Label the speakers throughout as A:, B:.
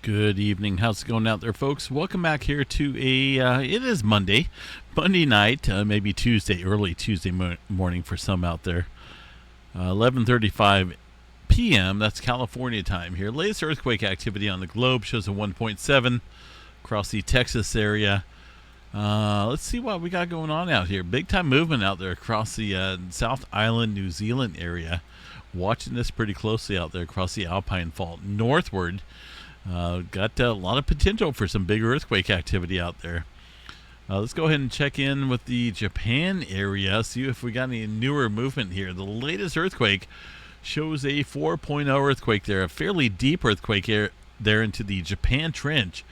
A: Good evening. How's it going out there, folks? Welcome back here to it is Monday night, maybe Tuesday, early Tuesday morning for some out there. 11:35 p.m. That's California time here. Latest earthquake activity on the globe shows a 1.7 across the Texas area. Let's see what we got going on out here. Big time movement out there across the South Island, New Zealand area. Watching this pretty closely out there across the Alpine Fault northward. Got a lot of potential for some big earthquake activity out there. Let's go ahead and check in with the Japan area, see if we got any newer movement here. The latest earthquake shows a 4.0 earthquake there, a fairly deep earthquake there into the Japan Trench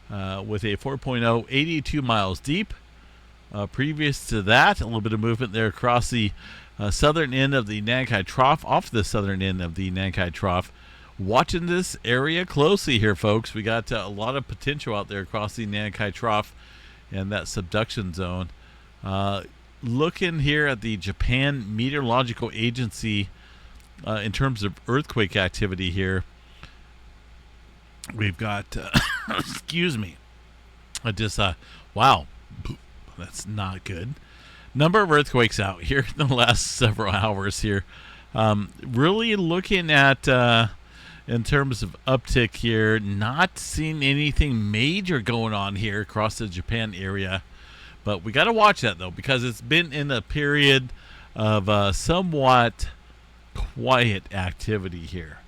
A: with a 4.0, 82 miles deep. Previous to that, a little bit of movement there across the southern end of the Nankai Trough, off the southern end of the Nankai Trough. Watching this area closely here, folks. We got a lot of potential out there across the Nankai Trough and that subduction zone. Looking here at the Japan Meteorological Agency in terms of earthquake activity here, we've got, excuse me, wow, that's not good. Number of earthquakes out here in the last several hours here. Really looking at... in terms of uptick here, not seeing anything major going on here across the Japan area. But we got to watch that, though, because it's been in a period of somewhat quiet activity here.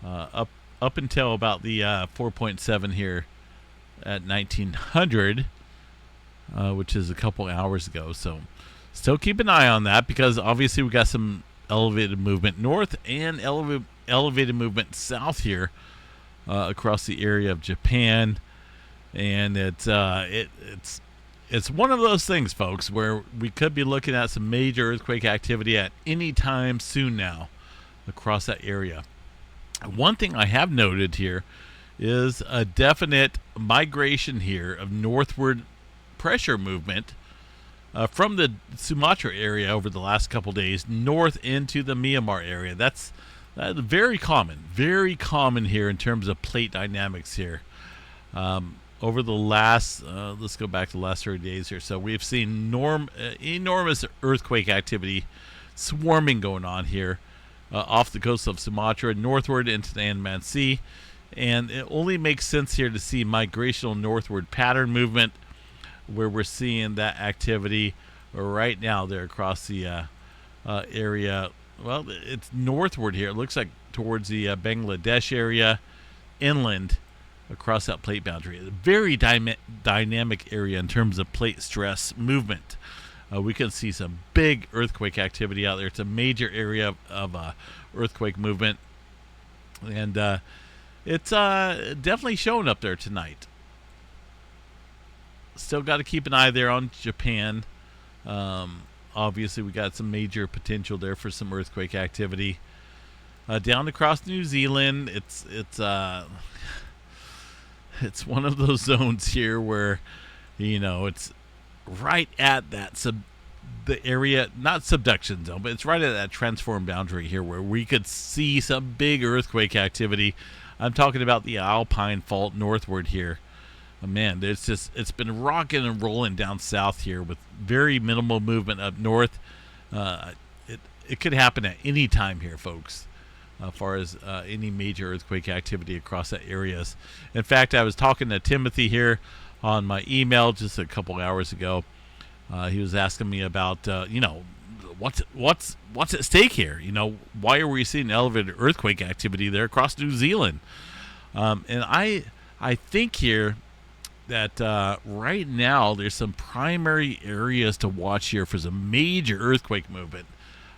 A: Up until about the 4.7 here at 1900, which is a couple hours ago. So still keep an eye on that, because obviously we got some elevated movement north and elevated movement south here across the area of Japan, and it's one of those things, folks, where we could be looking at some major earthquake activity at any time soon now across that area. One thing I have noted here is a definite migration here of northward pressure movement from the Sumatra area over the last couple days north into the Myanmar area. That's very common here in terms of plate dynamics here. Over the last, let's go back to the last 30 days here. So we've seen enormous earthquake activity swarming going on here off the coast of Sumatra, northward into the Andaman Sea. And it only makes sense here to see migrational northward pattern movement, where we're seeing that activity right now there across the area. Well, it's northward here. It looks like towards the Bangladesh area, inland across that plate boundary. A very dynamic area in terms of plate stress movement. We can see some big earthquake activity out there. It's a major area of earthquake movement. And it's definitely showing up there tonight. Still got to keep an eye there on Japan. Obviously, we got some major potential there for some earthquake activity. Down across New Zealand, it's one of those zones here where, it's right at the area, not subduction zone, but it's right at that transform boundary here where we could see some big earthquake activity. I'm talking about the Alpine Fault northward here. Man, it's been rocking and rolling down south here with very minimal movement up north. It could happen at any time here, folks, as far as any major earthquake activity across that areas. In fact, I was talking to Timothy here on my email just a couple hours ago. He was asking me about, what's at stake here? Why are we seeing elevated earthquake activity there across New Zealand? And I think here that right now there's some primary areas to watch here for some major earthquake movement.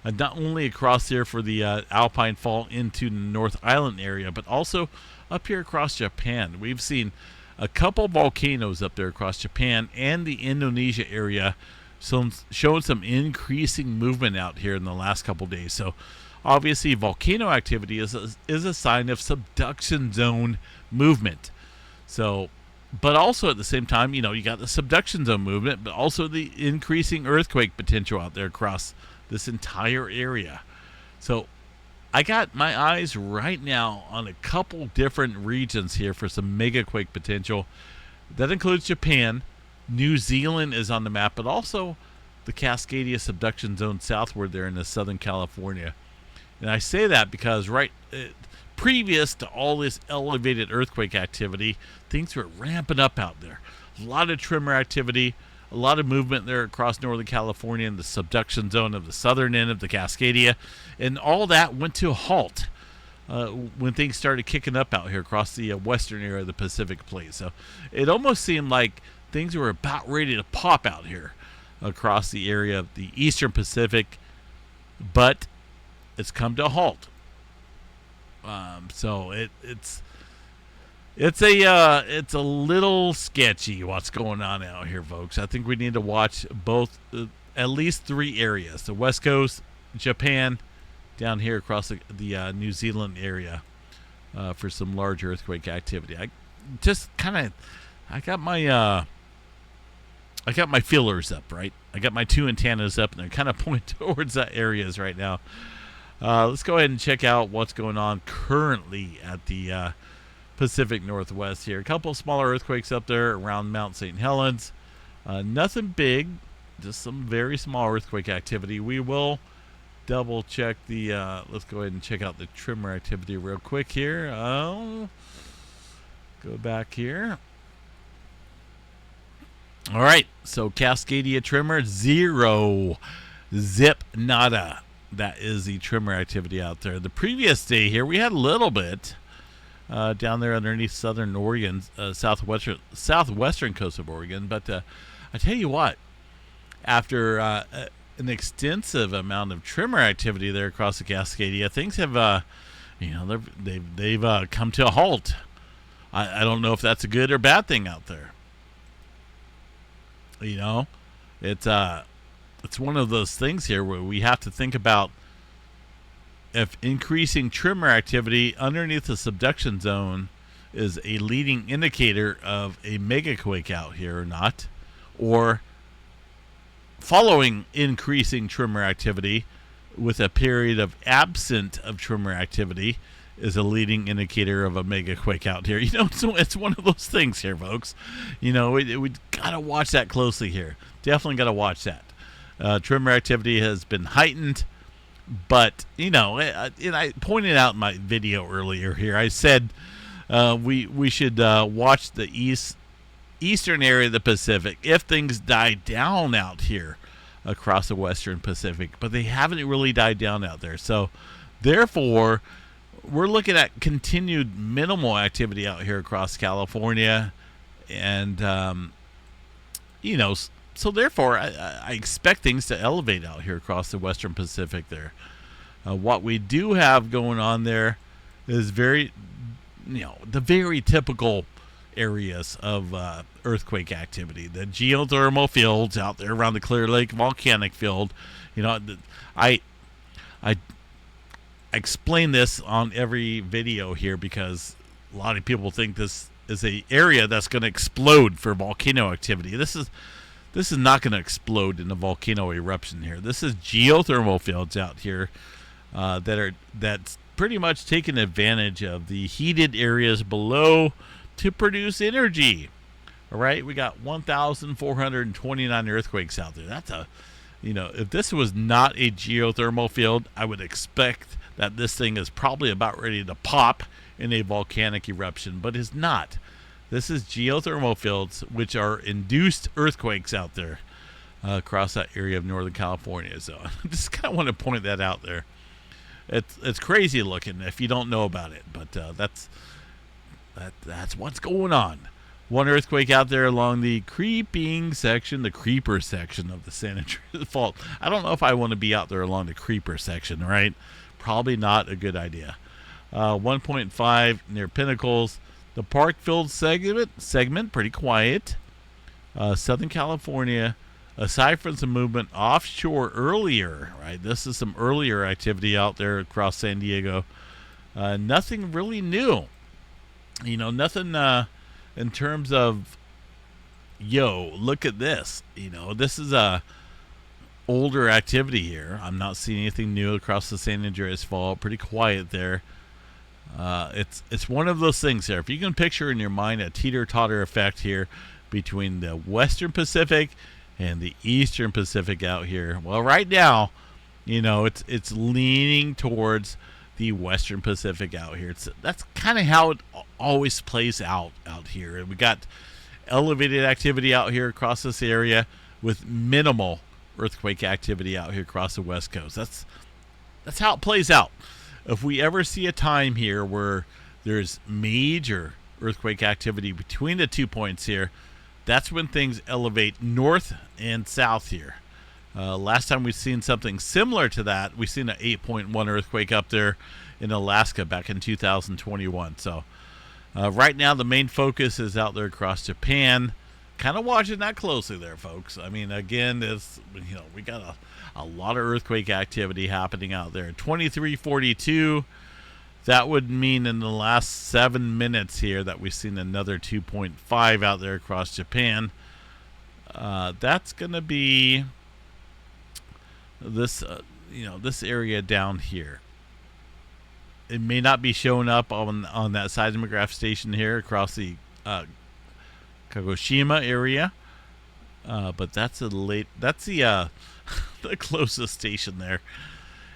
A: Not only across here for the Alpine Fault into the North Island area, but also up here across Japan. We've seen a couple volcanoes up there across Japan and the Indonesia area, showing some increasing movement out here in the last couple days. So obviously volcano activity is a sign of subduction zone movement. So, but also at the same time, you got the subduction zone movement, but also the increasing earthquake potential out there across this entire area. So I got my eyes right now on a couple different regions here for some mega quake potential. That includes Japan. New Zealand is on the map, but also the Cascadia subduction zone southward there in the Southern California. And I say that because previous to all this elevated earthquake activity, things were ramping up out there. A lot of tremor activity, a lot of movement there across Northern California in the subduction zone of the southern end of the Cascadia. And all that went to a halt when things started kicking up out here across the western area of the Pacific Plate. So it almost seemed like things were about ready to pop out here across the area of the eastern Pacific, but it's come to a halt. So it's a little sketchy what's going on out here, folks. I think we need to watch both, at least 3 areas: the West Coast, Japan, down here across the New Zealand area for some large earthquake activity. I got my feelers up, right? I got my 2 antennas up, and they're kind of pointing towards that areas right now. Let's go ahead and check out what's going on currently at the Pacific Northwest here. A couple small earthquakes up there around Mount St. Helens. Nothing big, just some very small earthquake activity. We will double check the, let's go ahead and check out the tremor activity real quick here. Go back here. All right, so Cascadia tremor, 0, zip, nada. That is the tremor activity out there. The previous day here, we had a little bit down there underneath southern Oregon, southwestern coast of Oregon. But I tell you what, after an extensive amount of tremor activity there across the Cascadia, things have, they've come to a halt. I don't know if that's a good or bad thing out there. You know, it's one of those things here where we have to think about if increasing tremor activity underneath the subduction zone is a leading indicator of a megaquake out here or not, or following increasing tremor activity with a period of absent of tremor activity is a leading indicator of a megaquake out here. You know, so it's one of those things here, folks. You know, we got to watch that closely here. Definitely got to watch that. Tremor activity has been heightened, but, you know, and I pointed out in my video earlier here, I said we should watch the eastern area of the Pacific if things die down out here across the western Pacific, but they haven't really died down out there. So, therefore, we're looking at continued minimal activity out here across California, and, you know, so therefore, I expect things to elevate out here across the western Pacific there. What we do have going on there is the very typical areas of earthquake activity. The geothermal fields out there around the Clear Lake volcanic field. You know, I explain this on every video here because a lot of people think this is an area that's going to explode for volcano activity. This is not going to explode in a volcano eruption here. This is geothermal fields out here that's pretty much taking advantage of the heated areas below to produce energy. All right, we got 1,429 earthquakes out there. That's if this was not a geothermal field, I would expect that this thing is probably about ready to pop in a volcanic eruption, but it's not. This is geothermal fields, which are induced earthquakes out there across that area of Northern California. So I just kind of want to point that out there. It's crazy looking if you don't know about it, but that's what's going on. One earthquake out there along the creeper section of the San Andreas Fault. I don't know if I want to be out there along the creeper section, right? Probably not a good idea. 1.5 near Pinnacles. The Parkfield segment, pretty quiet. Southern California, aside from some movement offshore earlier, right? This is some earlier activity out there across San Diego. Nothing really new. You know, nothing in terms of, look at this. You know, this is older activity here. I'm not seeing anything new across the San Andreas Fault. Pretty quiet there. It's one of those things there. If you can picture in your mind a teeter-totter effect here between the Western Pacific and the Eastern Pacific out here. Well, right now, it's leaning towards the Western Pacific out here. That's kind of how it always plays out here. We got elevated activity out here across this area with minimal earthquake activity out here across the West Coast. That's how it plays out. If we ever see a time here where there's major earthquake activity between the 2 points here, that's when things elevate north and south here. Last time we've seen something similar to that, we've seen an 8.1 earthquake up there in Alaska back in 2021. So right now the main focus is out there across Japan. Kind of watching that closely there, folks. I mean, again, we got a lot of earthquake activity happening out there. 2342. That would mean in the last 7 minutes here that we've seen another 2.5 out there across Japan. That's going to be this area down here. It may not be showing up on that seismograph station here across the Kagoshima area, but that's the the closest station there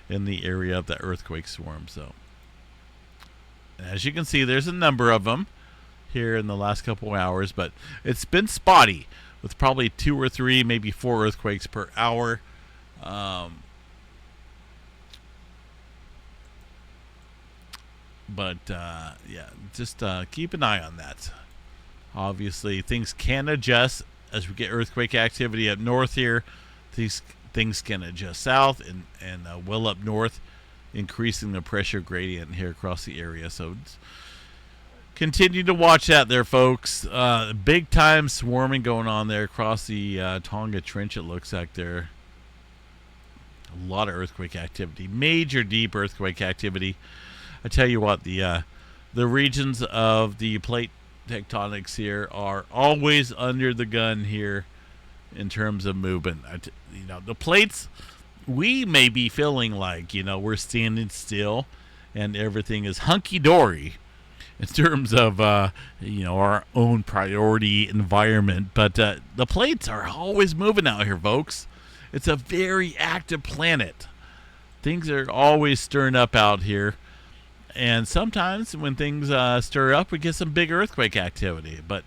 A: in the area of the earthquake swarm. So, as you can see, there's a number of them here in the last couple of hours, but it's been spotty with probably 2 or 3, maybe 4 earthquakes per hour. Just keep an eye on that. Obviously, things can adjust as we get earthquake activity up north here. These things can adjust south and well up north, increasing the pressure gradient here across the area. So continue to watch that there, folks. Big time swarming going on there across the Tonga Trench, it looks like there. A lot of earthquake activity, major deep earthquake activity. I tell you what, the regions of the plate tectonics here are always under the gun here in terms of movement. The plates, we may be feeling like we're standing still and everything is hunky-dory in terms of our own priority environment, but the plates are always moving out here, folks. It's a very active planet. Things are always stirring up out here. And sometimes when things stir up, we get some big earthquake activity. But,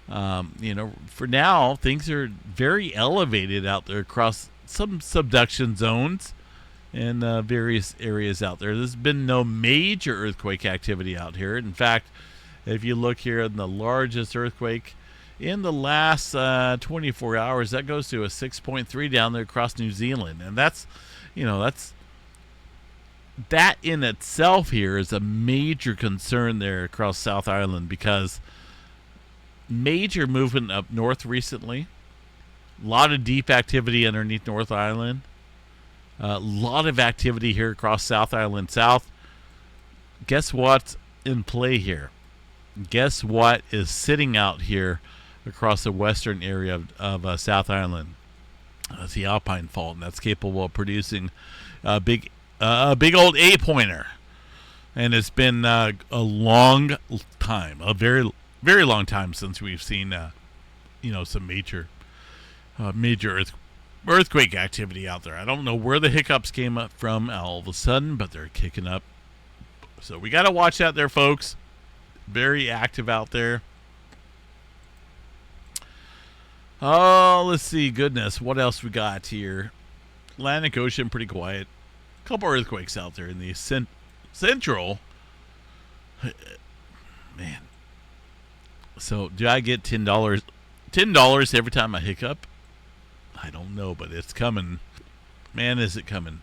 A: for now, things are very elevated out there across some subduction zones and various areas out there. There's been no major earthquake activity out here. In fact, if you look here at the largest earthquake in the last 24 hours, that goes to a 6.3 down there across New Zealand. And that's that in itself here is a major concern there across South Island, because major movement up north recently, a lot of deep activity underneath North Island, a lot of activity here across South Island South. Guess what's in play here? Guess what is sitting out here across the western area of South Island? It's the Alpine Fault, and that's capable of producing a big old 8-pointer. And it's been a long time, a very, very long time since we've seen, some major earthquake activity out there. I don't know where the hiccups came up from all of a sudden, but they're kicking up. So we got to watch that there, folks. Very active out there. Oh, let's see. Goodness, what else we got here? Atlantic Ocean, pretty quiet. Couple earthquakes out there in the central. Man. So, do I get $10? $10 every time I hiccup? I don't know, but it's coming. Man, is it coming.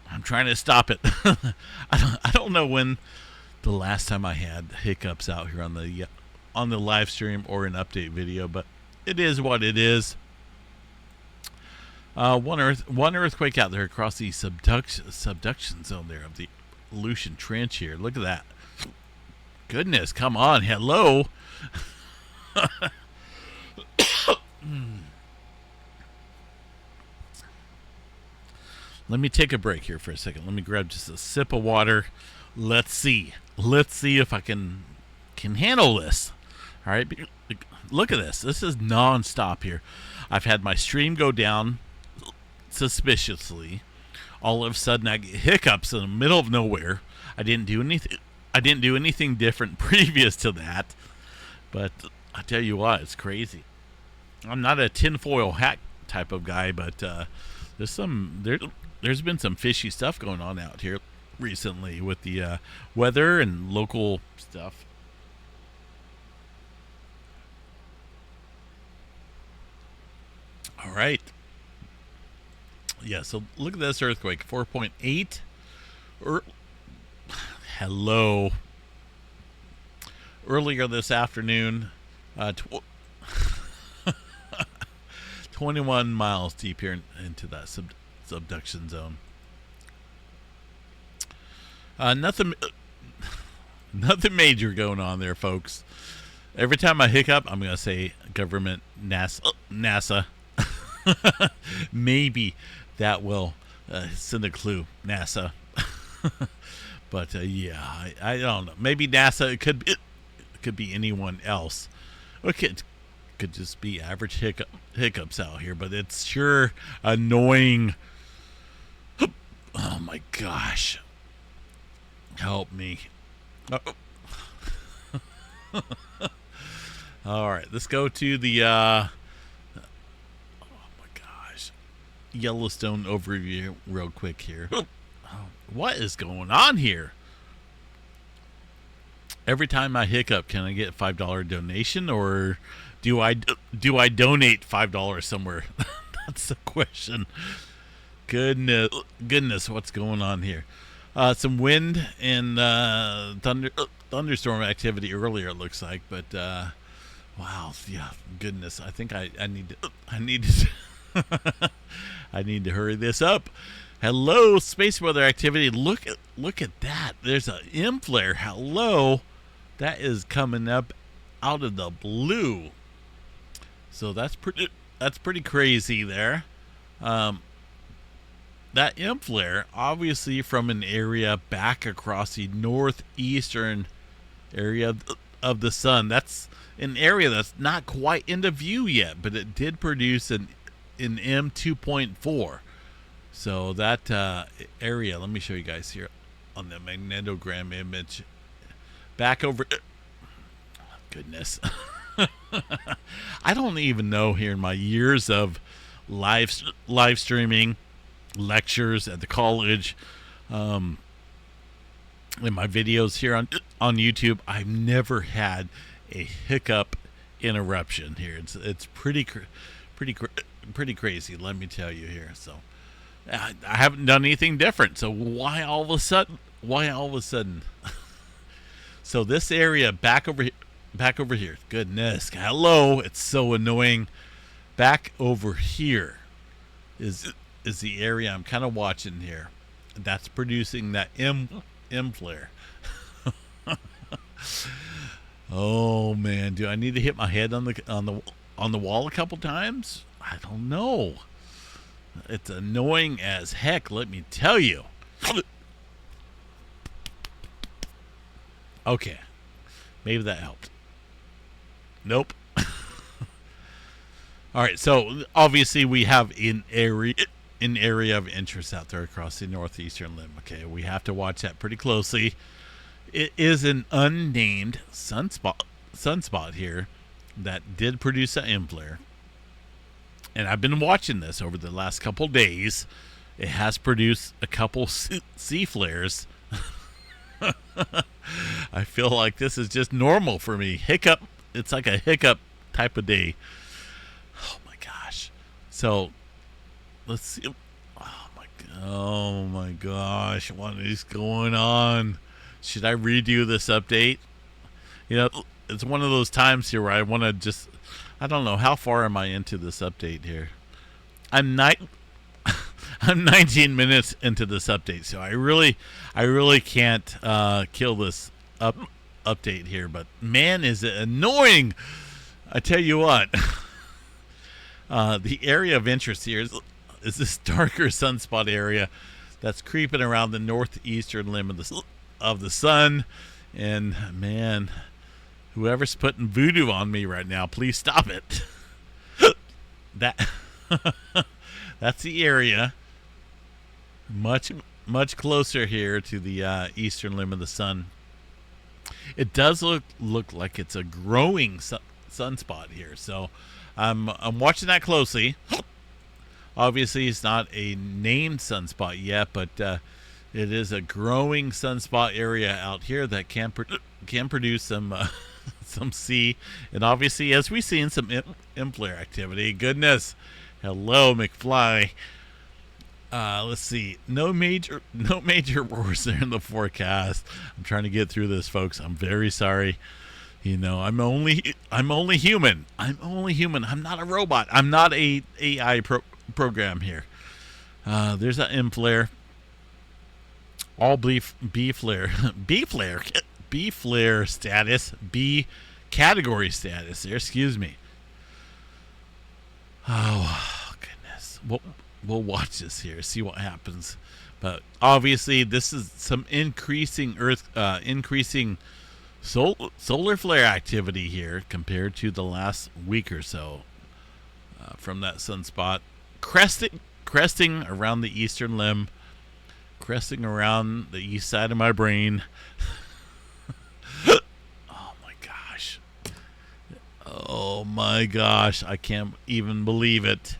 A: I'm trying to stop it. I don't know when the last time I had hiccups out here on the live stream or an update video, but it is what it is. One earthquake out there across the subduction zone there of the Aleutian Trench here. Look at that. Goodness, come on. Hello. Let me take a break here for a second. Let me grab just a sip of water. Let's see. Let's see if I can handle this. All right. Look at this. This is nonstop here. I've had my stream go down suspiciously. All of a sudden, I get hiccups in the middle of nowhere. I didn't do anything different previous to that. But I tell you what, it's crazy. I'm not a tinfoil hat type of guy, but there's been some fishy stuff going on out here recently with the weather and local stuff. All right. Yeah, so look at this earthquake, 4.8. Hello. Earlier this afternoon, 21 miles deep here into that subduction zone. Nothing major going on there, folks. Every time I hiccup, I'm going to say government NASA. Maybe that will send a clue, NASA. But yeah, I don't know. Maybe NASA. It could be anyone else. Okay, it could just be average hiccups out here, but it's sure annoying. Oh my gosh! Help me. Oh. All right, let's go to the Yellowstone overview real quick here. What is going on here? Every time I hiccup, can I get a $5 donation, or do I donate $5 somewhere? That's the question. Goodness, what's going on here? Some wind and thunderstorm activity earlier, it looks like, but wow, yeah, goodness. I think I need to I need to hurry this up. Hello, space weather activity. Look at that. There's an M flare. Hello, that is coming up out of the blue. So that's pretty crazy there. That M flare, obviously from an area back across the northeastern area of the sun. That's an area that's not quite into view yet, but it did produce an M2.4. So that area, let me show you guys here on the magnetogram image. Back over, goodness. I don't even know here in my years of live streaming, lectures at the college, in my videos here on YouTube, I've never had a hiccup interruption here. It's pretty crazy, let me tell you here. So I haven't done anything different. So why all of a sudden? So this area back over here. Goodness, hello, it's so annoying. Back over here is the area I'm kind of watching here. That's producing that M flare. Oh man, do I need to hit my head on the wall a couple times? I don't know. It's annoying as heck, let me tell you. Okay, maybe that helped. Nope. All right, so obviously we have an area of interest out there across the northeastern limb. Okay, we have to watch that pretty closely. It is an unnamed sunspot here that did produce an M flare. And I've been watching this over the last couple days. It has produced a couple C flares. I feel like this is just normal for me. Hiccup. It's like a hiccup type of day. Oh my gosh. So let's see. Oh my gosh. What is going on? Should I redo this update? You know, it's one of those times here where I want to just, I don't know, how far am I into this update here? I'm 19 minutes into this update, so I really can't kill this update here. But man, is it annoying! I tell you what, the area of interest here is this darker sunspot area that's creeping around the northeastern limb of the sun. And man, whoever's putting voodoo on me right now, please stop it. That that's the area much closer here to the eastern limb of the sun. It does look like it's a growing sunspot here, so I'm watching that closely. Obviously, it's not a named sunspot yet, but it is a growing sunspot area out here that can produce some some C, and obviously, as we've seen, some M-flare activity. Goodness, hello, McFly. Let's see. No major wars there in the forecast. I'm trying to get through this, folks. I'm very sorry. You know, I'm only human. I'm only human. I'm not a robot. I'm not a AI program here. There's an M flare. All B flare. B flare status. B category status there. Excuse me. Oh goodness. We'll watch this here. See what happens. But obviously, this is some increasing solar flare activity here compared to the last week or so from that sunspot cresting around the eastern limb, cresting around the east side of my brain. Oh my gosh, I can't even believe it.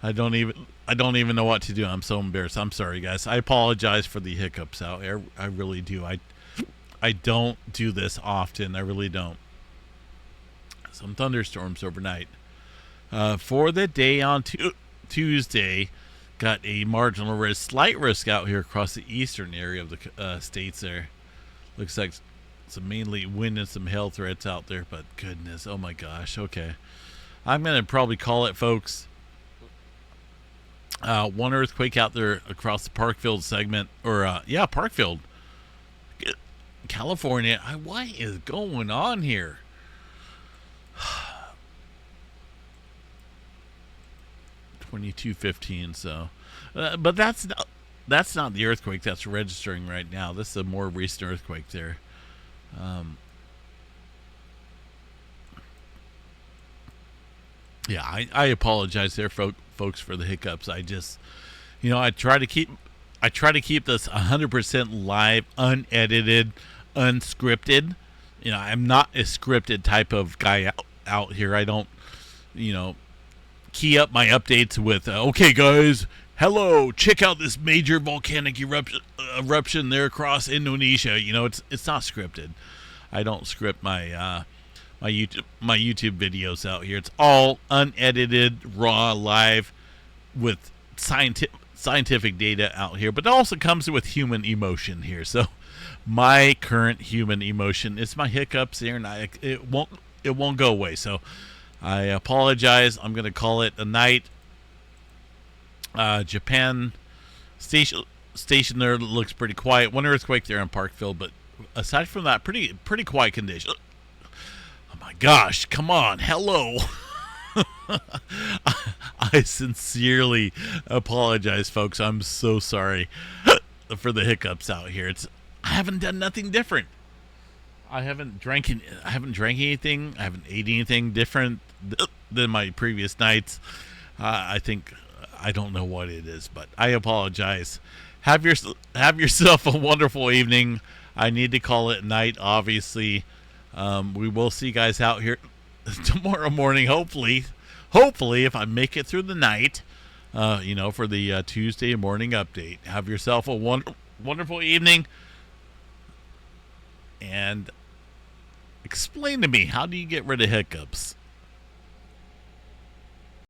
A: I don't even know what to do. I'm so embarrassed. I'm sorry, guys. I apologize for the hiccups out there. I really do. I don't do this often. I really don't. Some thunderstorms overnight. For the day on Tuesday, got a marginal risk, slight risk out here across the eastern area of the states there. Looks like some mainly wind and some hail threats out there, but goodness, oh my gosh. Okay. I'm going to probably call it, folks. One earthquake out there across the Parkfield segment, or Parkfield, California. What is going on here? 22:15. So, but that's not the earthquake that's registering right now. This is a more recent earthquake there. I apologize there, folks, for the hiccups. I just, I try to keep this 100% live, unedited, unscripted. I'm not a scripted type of guy out here. I don't, key up my updates with, okay, guys, hello, check out this major volcanic eruption there across Indonesia. It's not scripted. I don't script my my YouTube videos out here. It's all unedited, raw, live, with scientific data out here. But it also comes with human emotion here. So my current human emotion is my hiccups here, and it won't go away. So I apologize. I'm going to call it a night. Japan station there looks pretty quiet. One earthquake there in Parkfield, but aside from that, pretty quiet condition. Oh my gosh, come on, hello. I sincerely apologize, folks. I'm so sorry for the hiccups out here. I haven't done nothing different. I haven't drank anything. I haven't ate anything different than my previous nights. I don't know what it is, but I apologize. Have yourself a wonderful evening. I need to call it night, obviously. We will see you guys out here tomorrow morning, hopefully, if I make it through the night, for the Tuesday morning update. Have yourself a wonderful evening. And explain to me, how do you get rid of hiccups?